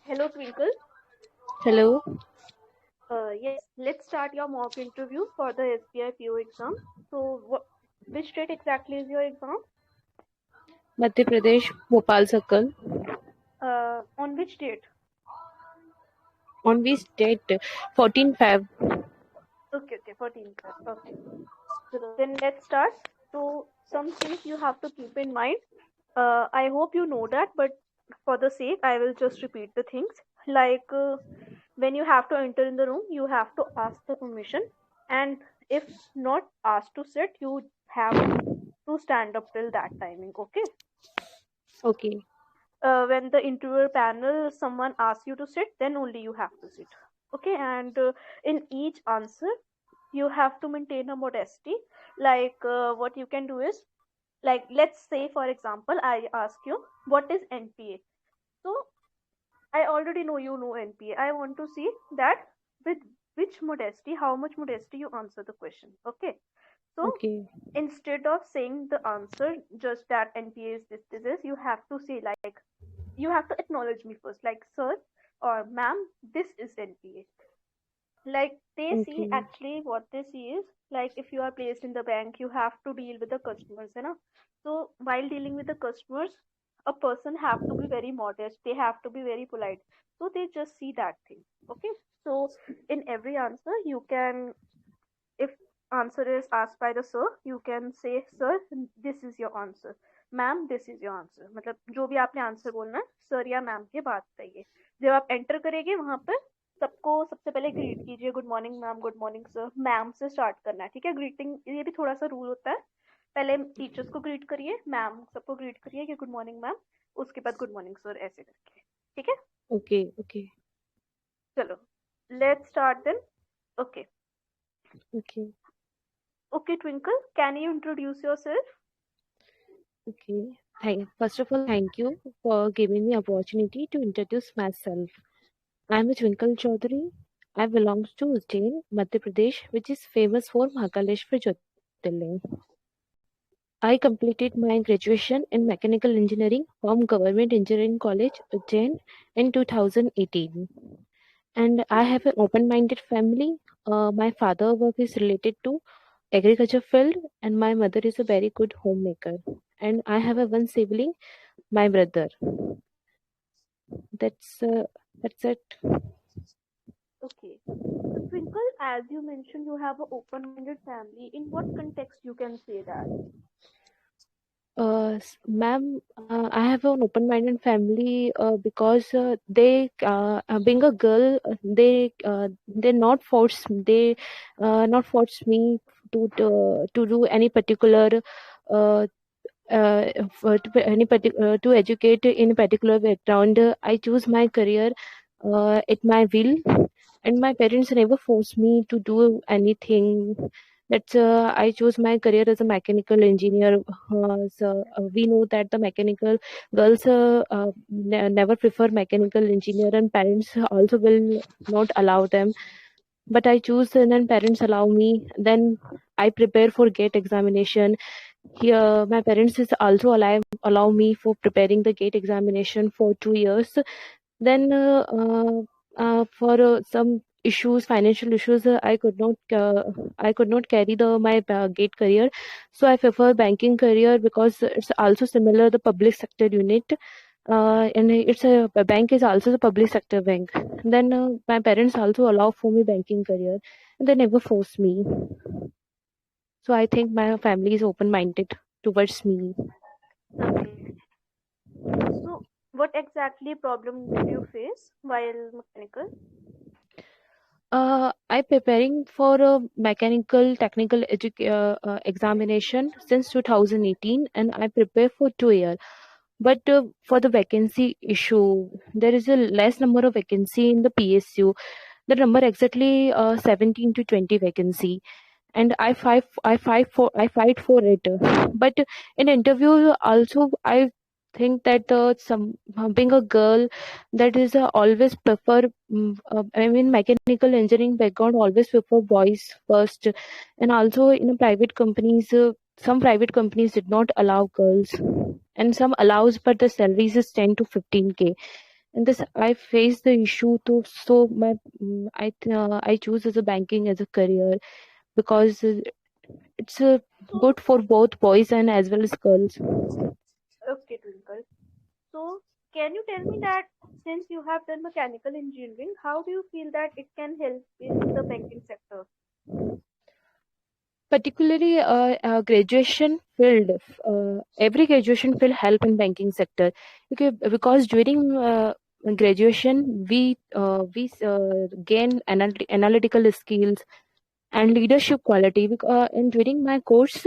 Hello, Twinkle. Hello, Yes, let's start your mock interview for the SBI PO exam. So, which date exactly is your exam? Madhya Pradesh, Bhopal Circle. On which date? On which date? 14 Feb. Okay, 14th. Okay. So then let's start. So, some things you have to keep in mind. I hope you know that, but for the sake, I will just repeat the things. Like when you have to enter in the room, you have to ask the permission, and if not asked to sit, you have to stand up till that timing. Okay. Okay, When the interviewer panel someone asks you to sit, then only you have to sit. Okay, and in each answer you have to maintain a modesty. Like what you can do is, like, let's say for example I ask you what is NPA. So I already know you know NPA. I want to see that with which modesty, how much modesty you answer the question. Okay, so okay, instead of saying the answer just that NPA is this, you have to say, like, you have to acknowledge me first, like, sir or ma'am, this is NPA. Like, they see, okay, actually what they see is, like, if you are placed in the bank, you have to deal with the customers, you know. So while dealing with the customers, a person have to be very modest, they have to be very polite. So they just see that thing. Okay, so in every answer you can, if answer is asked by the sir, you can say, sir, this is your answer, ma'am, this is your answer. मतलब जो भी आपने answer बोलना है, sir या ma'am के बाद चाहिए। जब आप एंटर करेंगे वहां पर, सबको सबसे पहले ग्रीट कीजिए, good morning ma'am, good morning sir. Ma'am से स्टार्ट करना है, ठीक है? ग्रीटिंग ये भी थोड़ा सा रूल होता है। पहले टीचर्स को ग्रीट करिए, मैम सबको ग्रीट करिए कि गुड मॉर्निंग मैम, उसके बाद गुड मॉर्निंग सर, ऐसे करके। ठीक है, okay, okay, चलो, let's start then. Okay, okay, okay Twinkle, can you introduce yourself? okay. First of all, thank you for giving me opportunity to introduce myself. I am Twinkle Chaudhary. I belong to Ujjain, Madhya Pradesh, which is famous for Mahakaleshwar Jyotirling. I completed my graduation in mechanical engineering from Government Engineering College, Ujjain in 2018. And I have an open-minded family. My father work is related to agriculture field, and my mother is a very good homemaker. And I have a one sibling, my brother. That's uh, that's it. Okay. So Twinkle, as you mentioned, you have an open-minded family. In what context you can say that? Ma'am, I have an open-minded family because being a girl, they not force me to do any particular uh, to educate in a particular background. I choose my career at my will, and my parents never forced me to do anything. That's I chose my career as a mechanical engineer. We know that the mechanical girls never prefer mechanical engineer, and parents also will not allow them. But I choose, and then parents allow me. Then I prepare for GATE examination. Here, my parents is also allow me for preparing the GATE examination for 2 years. Then for some issues, financial issues, I could not carry the my GATE career, so I prefer banking career because it's also similar the public sector unit. And it's a bank is also the public sector bank. Then my parents also allow for me banking career, and they never force me. So I think my family is open minded towards me. Okay. So what exactly problem did you face while mechanical? I preparing for a mechanical technical examination since 2018, and I prepare for 2 years. But for the vacancy issue, there is a less number of vacancy in the PSU. The number exactly 17 to 20 vacancy, and I fight for it. But in interview also, I think that some being a girl, that is always prefer. I mean, mechanical engineering background always prefer boys first, and also in a private companies. Some private companies did not allow girls, and some allows, but the salaries is 10 to 15K. And this I face the issue to so my I choose as a banking as a career because it's So, good for both boys and as well as girls. okay, Twinkle. So, can you tell me that since you have done mechanical engineering, how do you feel that it can help in the banking sector? Particularly graduation field, every graduation field help in banking sector, because during graduation we gain analytical skills and leadership quality. And during my course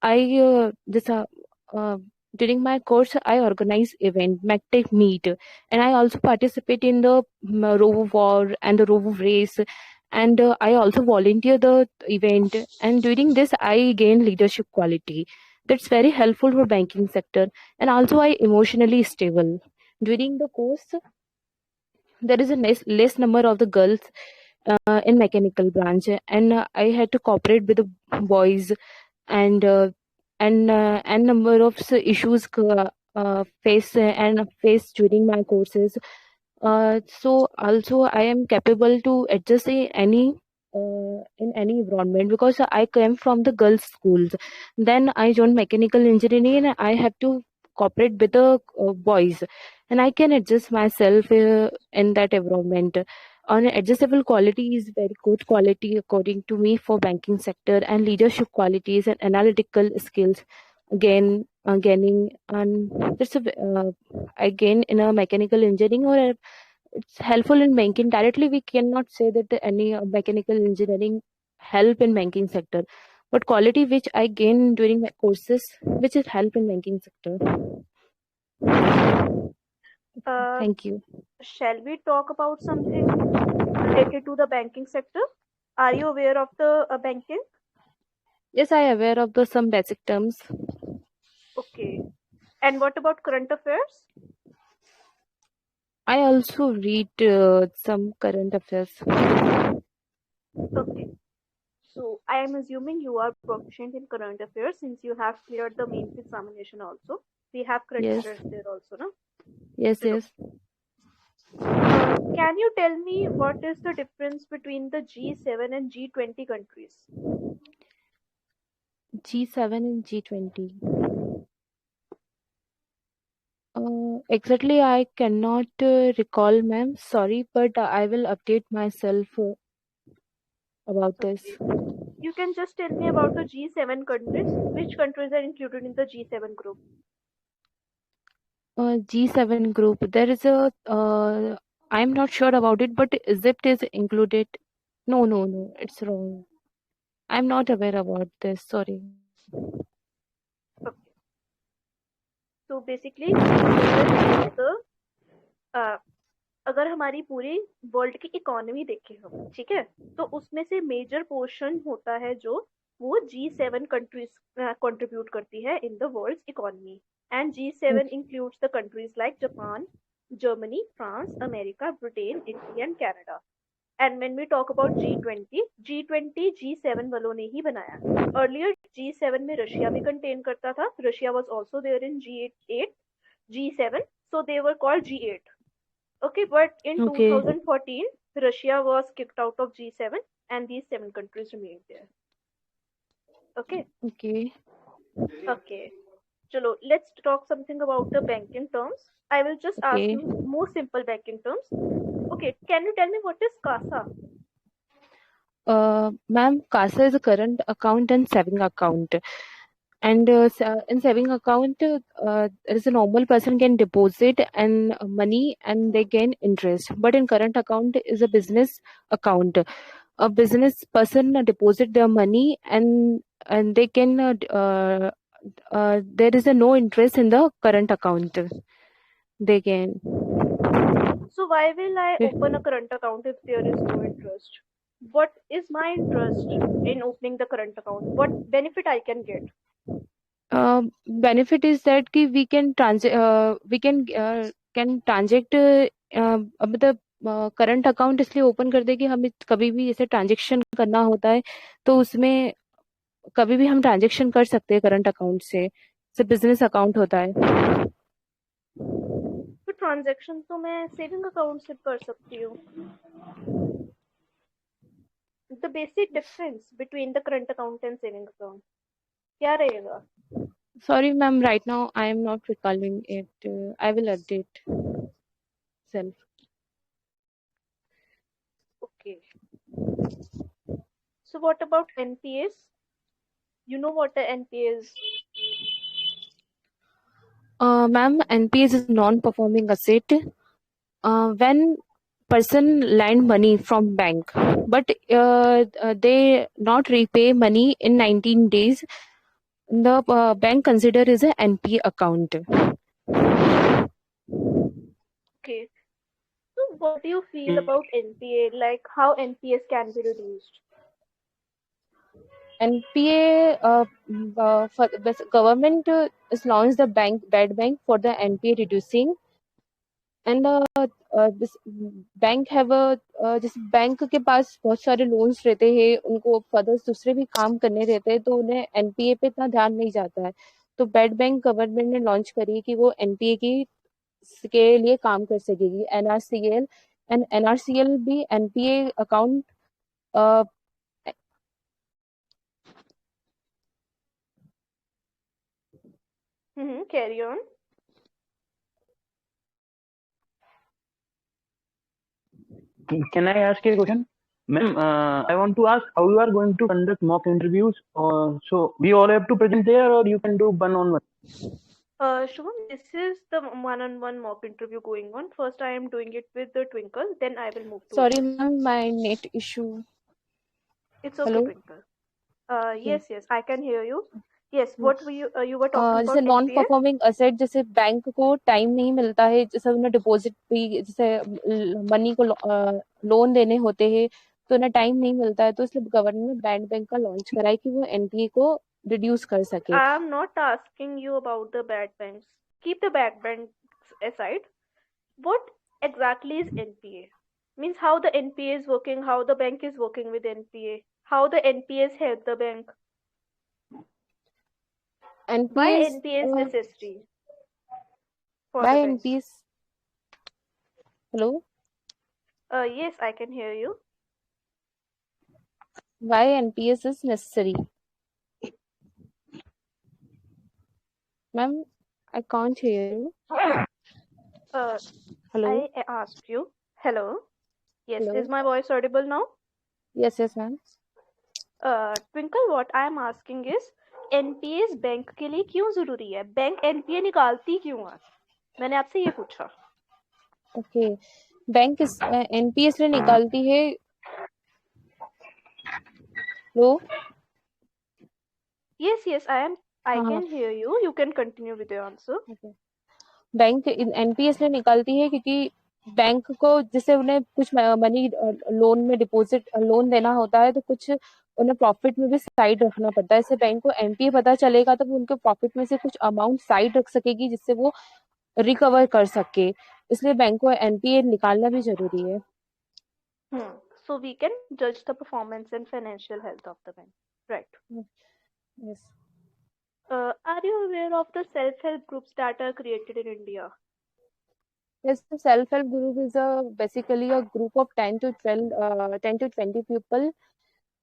I this during my course I organize event MacTech meet, and I also participate in the row war and the row race, and I also volunteer the event. And during this I gain leadership quality. That's very helpful for banking sector. And also I emotionally stable. During the course there is a less number of the girls in mechanical branch, and I had to cooperate with the boys, and and number of issues face during my courses. So also I am capable to adjust in any environment because I came from the girls schools. Then I joined mechanical engineering and I have to cooperate with the boys, and I can adjust myself in that environment. On adjustable quality is very good quality according to me for banking sector, and leadership qualities and analytical skills gaining. And that's I gain in a mechanical engineering, or it's helpful in banking. Directly we cannot say that any mechanical engineering help in banking sector, but quality which I gain during my courses which is help in banking sector. Uh, Thank you. shall we talk about something related to the banking sector? Are you aware of the banking? Yes, I aware of the some basic terms. Okay. And what about current affairs? I also read some current affairs. Okay. So I am assuming you are proficient in current affairs since you have cleared the mains examination also. We have current Yes, affairs there also, no? yes, Chalo. yes. Can you tell me what is the difference between the G7 and G20 countries? G7 and G20. Exactly, I cannot recall, ma'am. Sorry, but I will update myself about this. Okay. You can just tell me about the G7 countries. Which countries are included in the G7 group? G7 group. There is a. I'm not sure about it, but Egypt is included. No, no, no. It's wrong. I'm not aware about this. Sorry. Okay. So basically G7 is the uh, अगर हमारी पूरी world की economy देखें हम, ठीक है, तो उसमें से मेजर पोर्शन होता है जो वो G7 कंट्रीज कंट्रीब्यूट करती है in the world economy. And G7 Okay. Includes the countries like Japan, Germany, France, America, Britain, Italy and Canada. And when we talk about G20, G20 G7 वालों ने ही बनाया. Earlier G7 में Russia भी contain करता था. Russia was also there in G8, G7, so they were called G8. Okay, but in Okay. 2014, Russia was kicked out of G7 and these seven countries remained there. Okay, Okay. okay. Chalo, let's talk something about the banking terms. I will just ask Okay. you more simple banking terms. Okay, can you tell me what is CASA? Ma'am, CASA is a current account and saving account. And in saving account, there is a normal person can deposit and money and they gain interest. But in current account is a business account. A business person deposit their money, and they can there is a no interest in the current account. They can. So why will I open a current account if there is no interest? What is my interest in opening the current account? What benefit I can get? Benefit is that कि we can transact मतलब current account इसलिए open कर दे कि हमें कभी भी जैसे transaction करना होता है तो उसमें कभी भी हम ट्रांजेक्शन कर सकते हैं करंट अकाउंट से बिजनेस अकाउंट होता है. But ट्रांजैक्शन तो मैं सेविंग अकाउंट से कर सकती हूँ. The basic difference between the current account and saving account क्या रहेगा? Sorry, ma'am. Right now, I am not recalling it. I will update self. Okay. So what about NPAs? You know what the NPA is? Ma'am, NPS is non-performing asset. When person lend money from bank, but they not repay money in 19 days, the bank consider is a NPA account. Okay. So what do you feel about NPA? Like how NPAs can be reduced? NPA for government is launched the bad bank for the NPA reducing, and this bank have a जैसे bank के पास बहुत सारे loans रहते हैं, उनको further दूसरे भी काम करने रहते हैं, तो उन्हें एनपीए पे इतना ध्यान नहीं जाता है. तो बैड बैंक गवर्नमेंट ने लॉन्च करी कि वो एनपीए के लिए काम कर सकेगी. एनआरसीएल एंड एनआरसीएल भी NPA account Carry on. Can I ask you a question? Ma'am, I want to ask how you are going to conduct mock interviews. So we all have to present there, or you can do one-on-one? Shubham, this is the one-on-one mock interview going on. First, I am doing it with the Twinkle. Then I will move to. sorry others. ma'am, my net issue. It's okay, Hello? Twinkle. Yes, I can hear you. Yes, what were you were talking जैसे about non NPA? Performing asset, जैसे bank को time नहीं मिलता है, जैसे उन्हें deposit भी, जैसे मनी को लोन देने होते हैं, तो उन्हें टाइम नहीं मिलता है, तो इसलिए गवर्नमेंट ने बैड बैंक का लॉन्च करा है कि वो एनपीए को रिड्यूस कर सके. I am not asking you about the bad banks. Keep the bad banks aside. What exactly is NPA? Means how the NPA is working, how the bank is working with NPA, how the NPAs help the bank. Why NPS NPA is necessary for why the bank? NPS? Hello? Yes, I can hear you. Why NPS is necessary? Ma'am, I can't hear you. Hello? I asked you. Hello. Yes, Hello? is my voice audible now? Yes, ma'am. Twinkle, what I am asking is NPAs bank के लिए क्यों जरूरी है? Bank NPA निकालती क्यों है? मैंने आपसे ये पूछा. Okay. बैंक इस NPS ने निकालती है. Hello? Yes, I can hear you. You can continue with your answer. Okay. Bank NPS ने निकालती है क्योंकि बैंक को जैसे उन्हें कुछ मनी लोन में डिपॉजिट लोन देना होता है, तो कुछ उन्हें प्रॉफिट में भी साइड रखना पड़ता है. इससे बैंक को एनपीए पता चलेगा तो वो उनके प्रॉफिट में से कुछ अमाउंट साइड रख सकेगी, जिससे वो रिकवर कर सके. इसलिए बैंक को एनपीए निकालना भी जरूरी है. So we can judge the performance and financial health of the bank, right? Yes. Are you aware of the self-help groups that are created in India? Yes, the self-help group is basically a group of 10 to 20 people,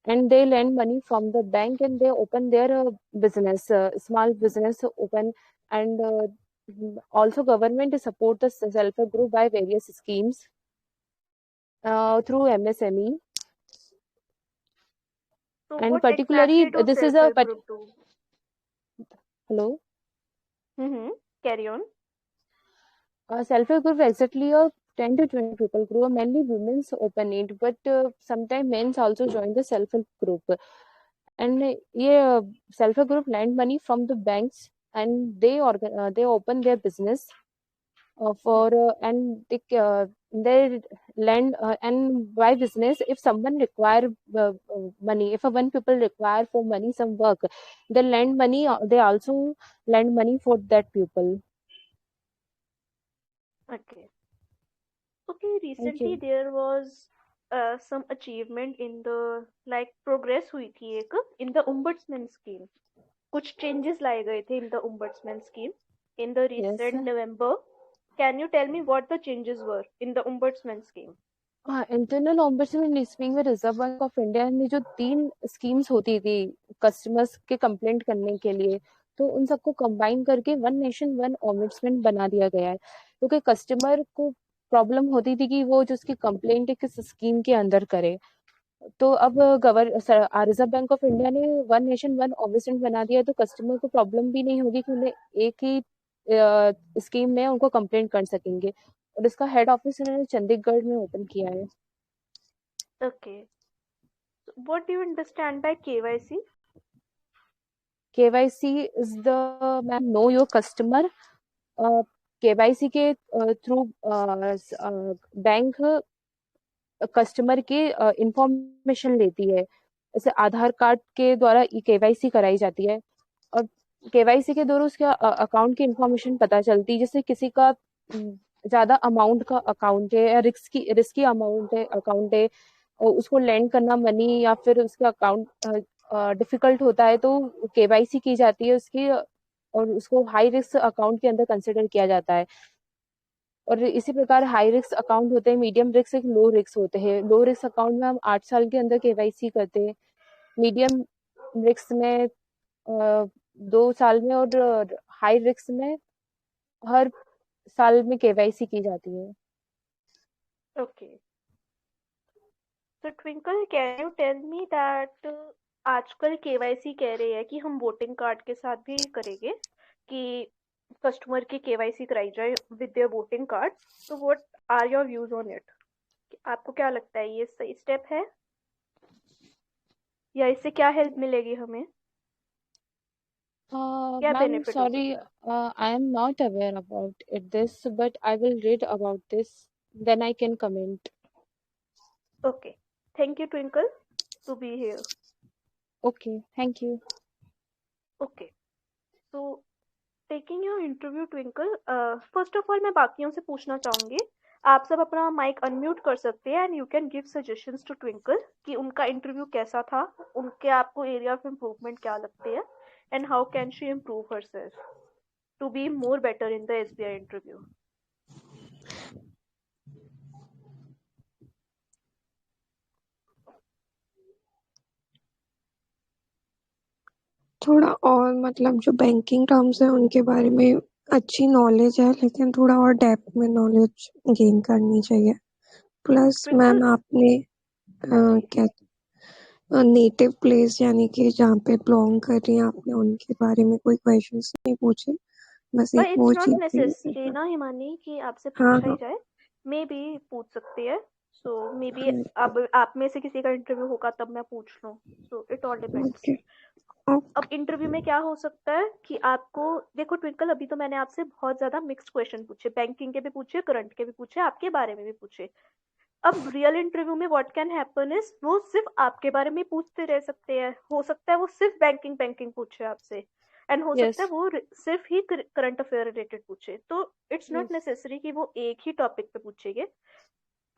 and they lend money from the bank and they open their business, small business open, and also government support the self-help group by various schemes through MSME. So And what particularly exactly do this is a self-help group do? Hello. Carry on. Self-help group exactly a 10 to 20 people group, mainly women's open it, but sometimes men's also join the self-help group. And yeah, self-help group lend money from the banks, and they open their business and they lend and by business, if someone require money, if one people require for money some work, they lend money. They also lend money for that people. Okay. Recently there was some achievement in the progress हुई थी एक in the ombudsman scheme. कुछ changes लाए गए थे in the ombudsman scheme in the recent November. Can you tell me what the changes were in the ombudsman scheme? हाँ, internal ombudsman scheme में reserve bank of India ने जो 3 schemes होती थी कस्टमर्स के कंप्लेंट करने के लिए, तो उन सबको कंबाइन करके वन नेशन वन ऑम्बुड्समैन बना दिया गया है, क्योंकि कस्टमर को प्रॉब्लम होती थी कि वो जो उसकी कंप्लेंट है किस स्कीम के अंदर करे। तो अब रिजर्व बैंक ऑफ इंडिया ने वन नेशन वन ऑम्बुड्समैन बना दिया है, तो कस्टमर को प्रॉब्लम भी नहीं होगी कि उन्हें एक ही स्कीम में उनको कंप्लेंट कर सकेंगे। और इसका हेड ऑफिस उन्होंने चंडीगढ़ में ओपन किया है। Okay. So what do you understand by KYC? KYC is the know your customer. KYC के थ्रू बैंक कस्टमर के इंफॉर्मेशन लेती है। जैसे आधार कार्ड के द्वारा KYC कराई जाती है और KYC के द्वारा उसके अकाउंट की इंफॉर्मेशन पता चलती है। जैसे किसी का ज्यादा अमाउंट का अकाउंट है या रिस्की अकाउंट है और उसको लैंड करना मनी या फिर उसका अकाउंट डिफिकल्ट होता है, तो KYC की जाती है उसकी और उसको हाई रिस्क अकाउंट के अंदर कंसिडर किया जाता है। और इसी प्रकार हाई रिस्क अकाउंट होते हैं, मीडियम रिस्क एक लो रिस्क होते हैं। लो रिस्क अकाउंट में हम 8 साल के अंदर KYC करते हैं, मीडियम रिस्क में 2 साल में और हाई रिस्क में हर साल में KYC की जाती है। Okay. So Twinkle, can you tell me that आजकल KYC कह रहे हैं कि हम वोटिंग कार्ड के साथ भी करेंगे कि कस्टमर की KYC कराई जाए विद देयर वोटिंग कार्ड। तो what are your views on it? आपको क्या लगता है, ये सही स्टेप है या इससे क्या हेल्प मिलेगी हमें, क्या Ma'am, बेनिफिट हो sorry, सकता है? I am not aware about this, but I will read about this, then I can comment. Okay. Thank you, Twinkle, to be here. Okay, thank you. Okay. So taking your interview, Twinkle, first of all मैं बाकियों से पूछना चाहूंगी, आप सब अपना mic unmute कर सकते हैं and you can give suggestions to Twinkle कि उनका इंटरव्यू कैसा था, उनके आपको एरिया ऑफ इम्प्रूवमेंट क्या लगते हैं and how can she improve herself to be more better in the SBI interview. थोड़ा और मतलब जो बैंकिंग टर्म्स है उनके बारे में अच्छी नॉलेज है, लेकिन थोड़ा और डेप्थ में नॉलेज गेन करनी चाहिए। प्लस मैम आपने क्या नेटिव प्लेस यानी कि जहाँ पे बिलोंग कर रही हैं आपने उनके बारे में कोई क्वेश्चंस नहीं पूछे, बस एक वो इट्स नॉट चीज नेसेसरी ना हिमानी कि आपसे हाँ पूछा ही हाँ जाए, मे बी पूछ सकती है। सो मे बी हाँ अब आप में से किसी का इंटरव्यू होगा तब मैं पूछ लूँ, so it all depends. Okay अब इंटरव्यू में क्या हो सकता है कि आपको देखो ट्विंकल, अभी तो मैंने आपसे बहुत ज्यादा मिक्स्ड क्वेश्चन पूछे, बैंकिंग के भी पूछे, करंट के भी पूछे, आपके बारे में भी पूछे। अब रियल इंटरव्यू में व्हाट कैन हैपन इज वो सिर्फ आपके बारे में पूछते रह सकते हैं, हो सकता है वो सिर्फ बैंकिंग पूछे आपसे एंड हो सकता है वो सिर्फ ही करंट अफेयर रिलेटेड पूछे। तो इट्स नॉट नेसेसरी कि वो एक ही टॉपिक पे पूछेंगे।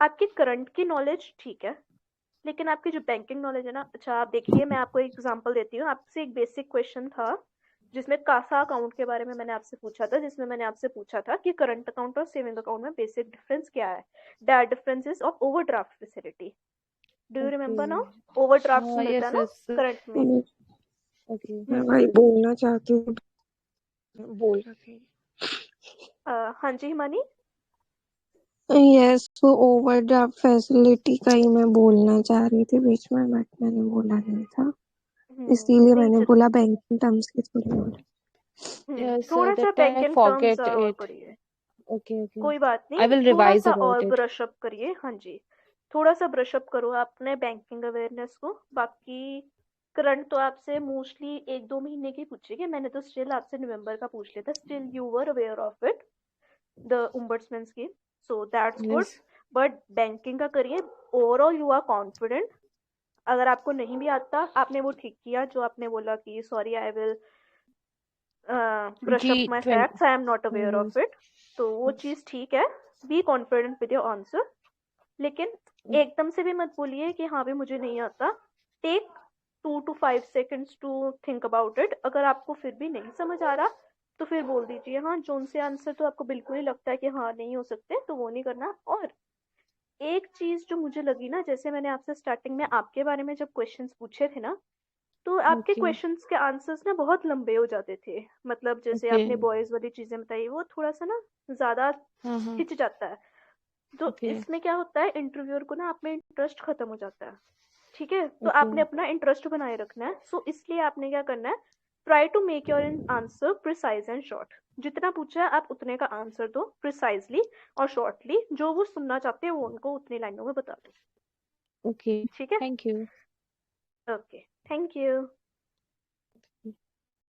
आपकी करंट की नॉलेज ठीक है, लेकिन आपकी जो बैंकिंग नॉलेज है ना, अच्छा आप देखिए मैं आपको एक एग्जांपल देती हूँ। आपसे एक बेसिक क्वेश्चन था जिसमें कासा अकाउंट के बारे में मैंने आपसे पूछा था, जिसमें मैंने आपसे पूछा था कि करंट अकाउंट और सेविंग अकाउंट में बेसिक डिफरेंस क्या है, the differences of overdraft facility. Do you remember now? Overdraft मिलता है ना करंट में। मैं भाई बोलना चाहती हूँ, बोल रही हाँ जी हिमानी। यस, वो ओवरड्राफ्ट फैसिलिटी का ही मैं बोलना चाह रही थी बीच में, बट मैंने बोला नहीं था, इसीलिए मैंने बोला बैंकिंग टर्म्स की थोड़ी और थोड़ा सा बैंकिंग टर्म्स और पढ़िए। ओके कोई बात I will नहीं, थोड़ा revise सा about और it. ब्रश अप करिए। हाँ जी, थोड़ा सा ब्रश अप करो अपने बैंकिंग अवेयरनेस को। बाकी करंट तो आपसे मोस्टली 1-2 महीने की पूछेगी, मैंने तो स्टिल आपसे नवंबर का पूछ लिया था, still you were aware of it, the ombudsman scheme, so that's good. But banking का करिए, ओवरऑल यू आर कॉन्फिडेंट। अगर आपको नहीं भी आता, आपने वो ठीक किया जो आपने बोला कि sorry I will brush up my facts, I am not aware of it, तो वो चीज ठीक है। Be confident with your answer, लेकिन एकदम से भी मत बोलिए कि हाँ भी मुझे नहीं आता। Take 2 to 5 seconds to think about it. अगर आपको फिर भी नहीं समझ आ रहा, तो फिर बोल दीजिए हाँ जोन से आंसर तो आपको बिल्कुल ही लगता है कि हाँ नहीं हो सकते, तो वो नहीं करना। और एक चीज जो मुझे लगी ना, जैसे मैंने आपसे स्टार्टिंग में आपके बारे में जब क्वेश्चंस पूछे थे ना, तो आपके ओके क्वेश्चंस के आंसर्स ना बहुत लंबे हो जाते थे। मतलब जैसे ओके। आपने बॉयज वाली चीजें बताई वो थोड़ा सा ना ज्यादा हाँ हाँ। खिंच जाता है। तो ओके इसमें क्या होता है, इंटरव्यूअर को ना आप में इंटरेस्ट खत्म हो जाता है। ठीक है, तो ओके आपने अपना इंटरेस्ट बनाए रखना है। सो इसलिए आपने क्या करना है, try to make your answer precise and short. जितना पूछा है आप उतने का आंसर दो प्रिसाइजली और शॉर्टली, जो वो सुनना चाहते हैं वो उनको उतनी लाइनों में बता दो। ओके। ठीक है, thank you. Okay, thank you.